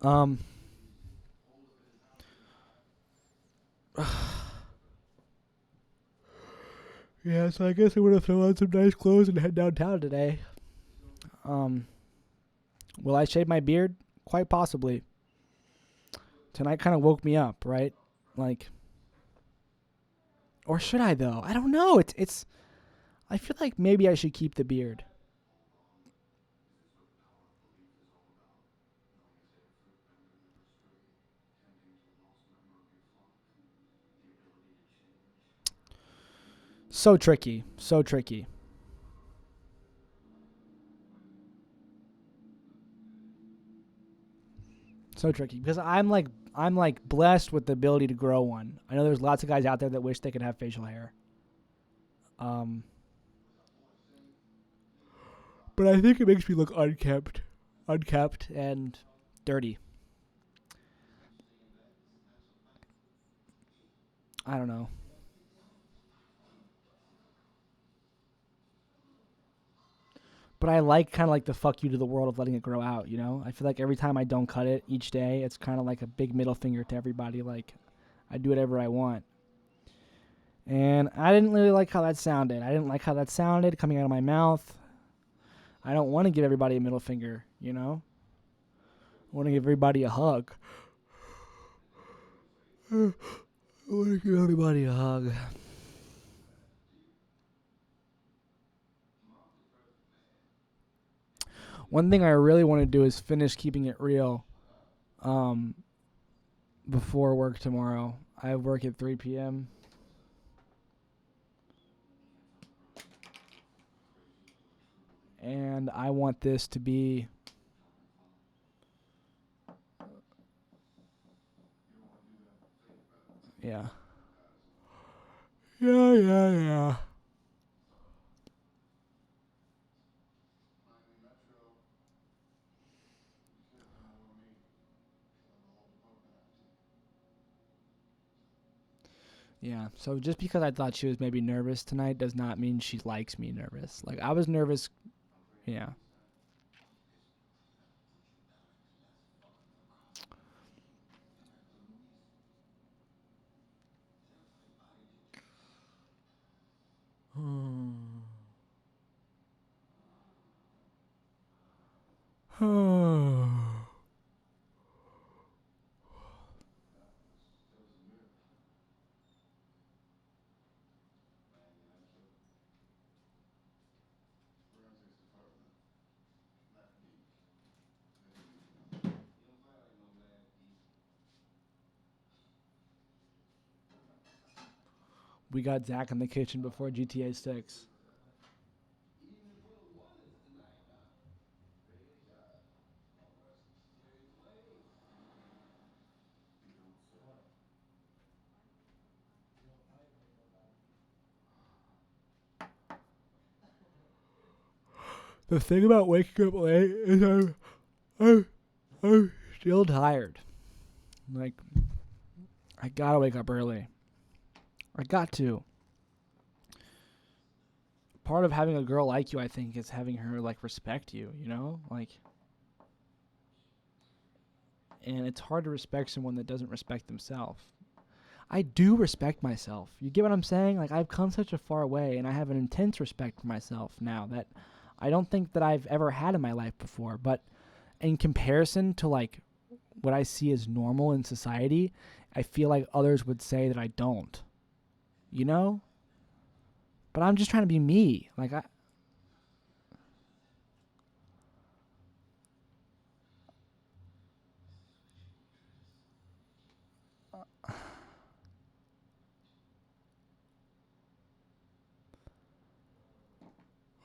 Um, yeah, so I guess I'm gonna throw on some nice clothes and head downtown today. Um, will I shave my beard? Quite possibly. Tonight kind of woke me up, right? Like, or should I though? I don't know. It's. I feel like maybe I should keep the beard. So tricky. So tricky. So tricky because I'm like blessed with the ability to grow one. I know there's lots of guys out there that wish they could have facial hair. Um, but I think it makes me look unkept and dirty. I don't know. But I like kind of like the fuck you to the world of letting it grow out, you know? I feel like every time I don't cut it each day, it's kind of like a big middle finger to everybody. Like, I do whatever I want. And I didn't really like how that sounded. I didn't like how that sounded coming out of my mouth. I don't want to give everybody a middle finger, you know? I want to give everybody a hug. I want to give everybody a hug. One thing I really want to do is finish keeping it real um, before work tomorrow. I have work at 3 p.m. And I want this to be yeah. Yeah. Yeah. So just because I thought she was maybe nervous tonight does not mean she likes me nervous. Like I was nervous. Yeah. We got Zach in the kitchen before GTA 6. The thing about waking up late is I'm still tired. Like, I gotta wake up early. I got to. Part of having a girl like you, I think, is having her, like, respect you, you know? Like, and it's hard to respect someone that doesn't respect themselves. I do respect myself. You get what I'm saying? Like, I've come such a far way, and I have an intense respect for myself now that I don't think that I've ever had in my life before. But in comparison to, like, what I see as normal in society, I feel like others would say that I don't. You know? But I'm just trying to be me. Like,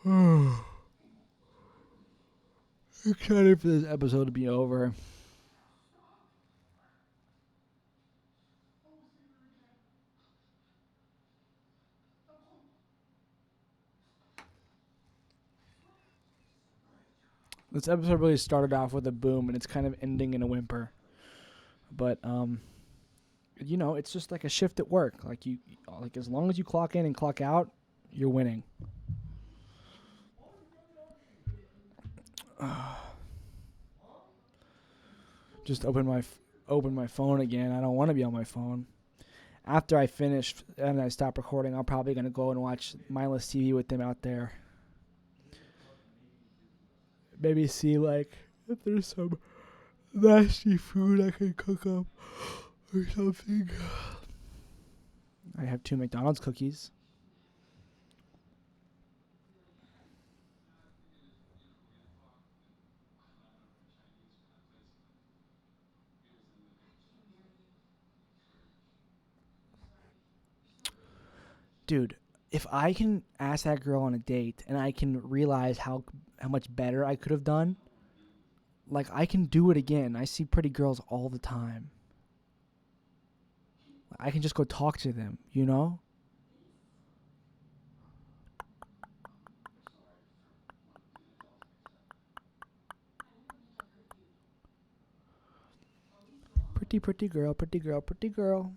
I'm excited for this episode to be over. This episode really started off with a boom, and it's kind of ending in a whimper. But you know, it's just like a shift at work. Like like as long as you clock in and clock out, you're winning. Just open my phone again. I don't want to be on my phone. After I finish and I stop recording, I'm probably gonna go and watch mindless TV with them out there. Maybe see like if there's some nasty food I can cook up or something. I have 2 McDonald's cookies. Dude, if I can ask that girl on a date and I can realize how much better I could have done, like I can do it again. I see pretty girls all the time. I can just go talk to them, you know? Pretty girl, pretty girl, pretty girl.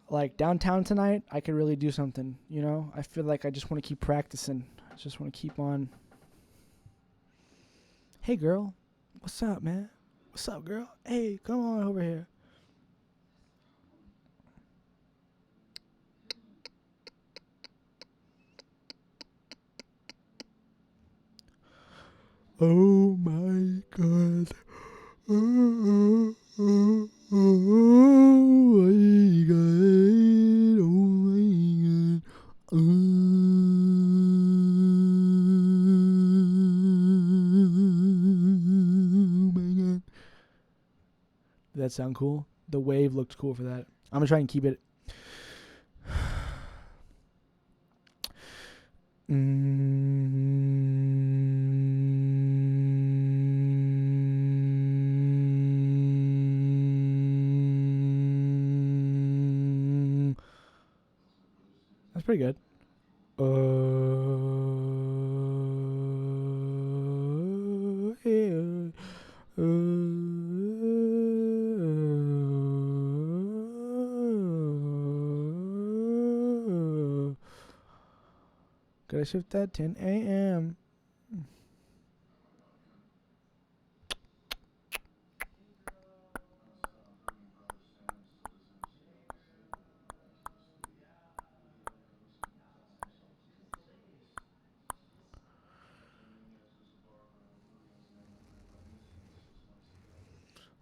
Like downtown tonight, I could really do something, you know? I feel like I just want to keep practicing. I just want to keep on. Hey girl, what's up, man? What's up, girl? Hey, come on over here. Oh my god. Oh my god. Oh my god. Oh my god. Did that sound cool? The wave looked cool for that. I'm gonna try and keep it. That's pretty good. Yeah. Gotta shift at 10 a.m.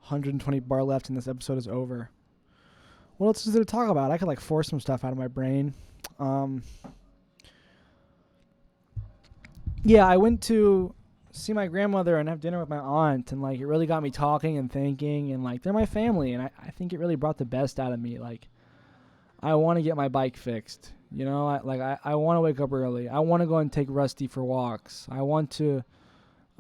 $120 bar left and this episode is over. What else is there to talk about? I could like force some stuff out of my brain. Yeah, I went to see my grandmother and have dinner with my aunt, and like it really got me talking and thinking, and like they're my family, and I think it really brought the best out of me. Like I want to get my bike fixed, you know. I want to wake up early. I want to go and take Rusty for walks. I want to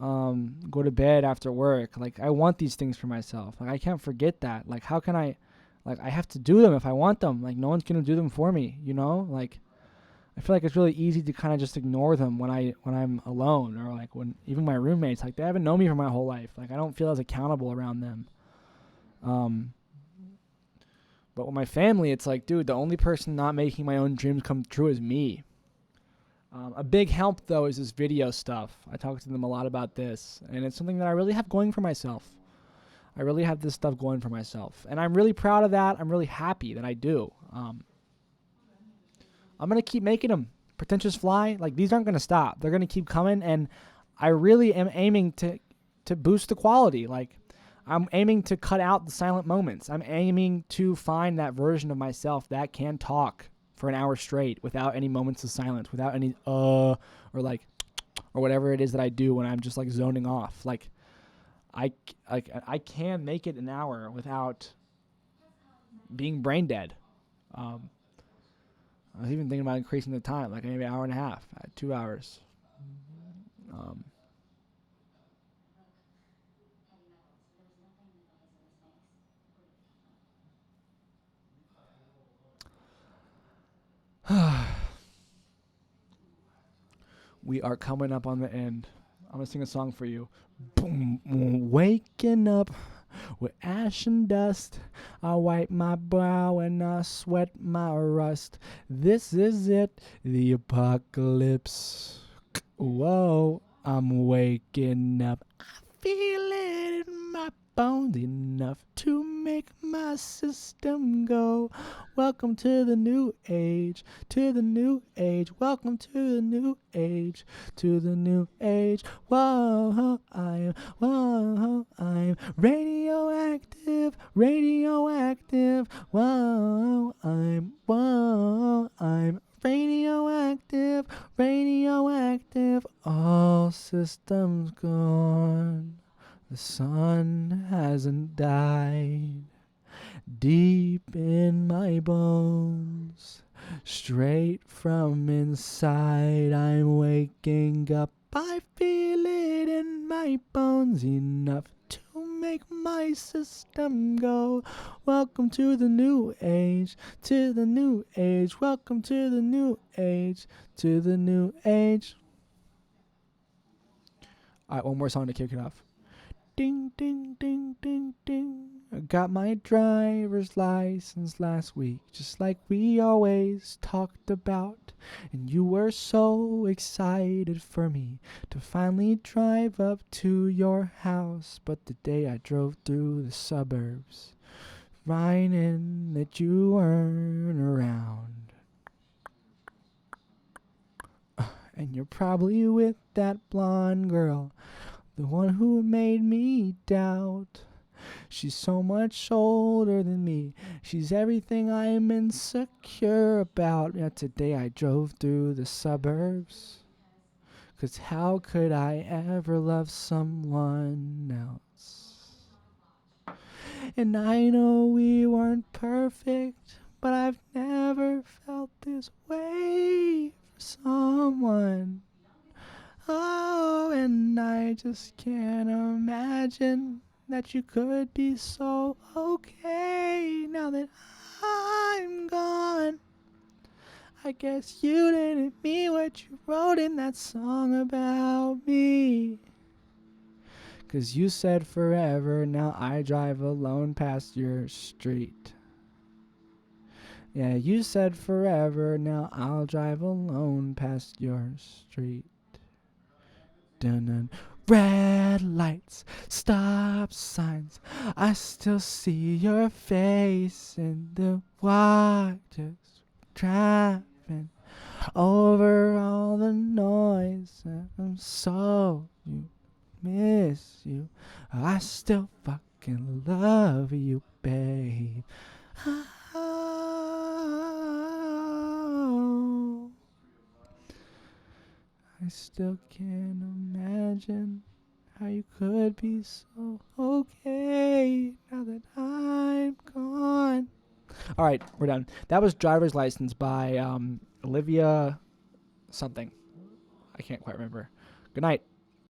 go to bed after work. Like I want these things for myself. Like I can't forget that. Like how can I? Like I have to do them if I want them. Like no one's gonna do them for me, you know. Like I feel like it's really easy to kind of just ignore them when I'm alone, or like when even my roommates, like they haven't known me for my whole life. Like I don't feel as accountable around them. But with my family, it's like, dude, the only person not making my own dreams come true is me. A big help though is this video stuff. I talk to them a lot about this, and it's something that I really have going for myself. I really have this stuff going for myself, and I'm really proud of that. I'm really happy that I do. I'm going to keep making them. Pretentious Fly, like these aren't going to stop. They're going to keep coming, and I really am aiming to boost the quality. Like I'm aiming to cut out the silent moments. I'm aiming to find that version of myself that can talk for an hour straight without any moments of silence, without any or like or whatever it is that I do when I'm just like zoning off. Like I can make it an hour without being brain dead. I was even thinking about increasing the time, like maybe an hour and a half, 2 hours. We are coming up on the end. I'm going to sing a song for you. Boom, waking up With ash and dust, I wipe my brow and I sweat my rust. This is it, the apocalypse. Whoa, I'm waking up. I feel it in my bones enough to make my system go. Welcome to the new age, to the new age. Welcome to the new age, to the new age. Whoa, I'm radioactive, radioactive. Whoa, I'm radioactive, radioactive. All systems gone. The sun hasn't died. Deep in my bones, straight from inside, I'm waking up. I feel it in my bones enough to make my system go. Welcome to the new age, to the new age. Welcome to the new age, to the new age. All right, one more song to kick it off. Ding, ding, ding, ding, ding. I got my driver's license last week, just like we always talked about. And you were so excited for me to finally drive up to your house. But the day I drove through the suburbs, finding that you weren't around. And you're probably with that blonde girl, the one who made me doubt. She's so much older than me. She's everything I'm insecure about. Yeah, today I drove through the suburbs. 'Cause how could I ever love someone else? And I know we weren't perfect, but I've never felt this way for someone. Oh, and I just can't imagine that you could be so okay now that I'm gone. I guess you didn't mean what you wrote in that song about me. 'Cause you said forever, now I drive alone past your street. Yeah, you said forever, now I'll drive alone past your street. Dun-dun. Red lights, stop signs, I still see your face in the waters, driving over all the noise. I'm so miss you. I still fucking love you, babe. Oh, I still can't imagine how you could be so okay now that I'm gone. All right, we're done. That was Driver's License by Olivia something. I can't quite remember. Good night.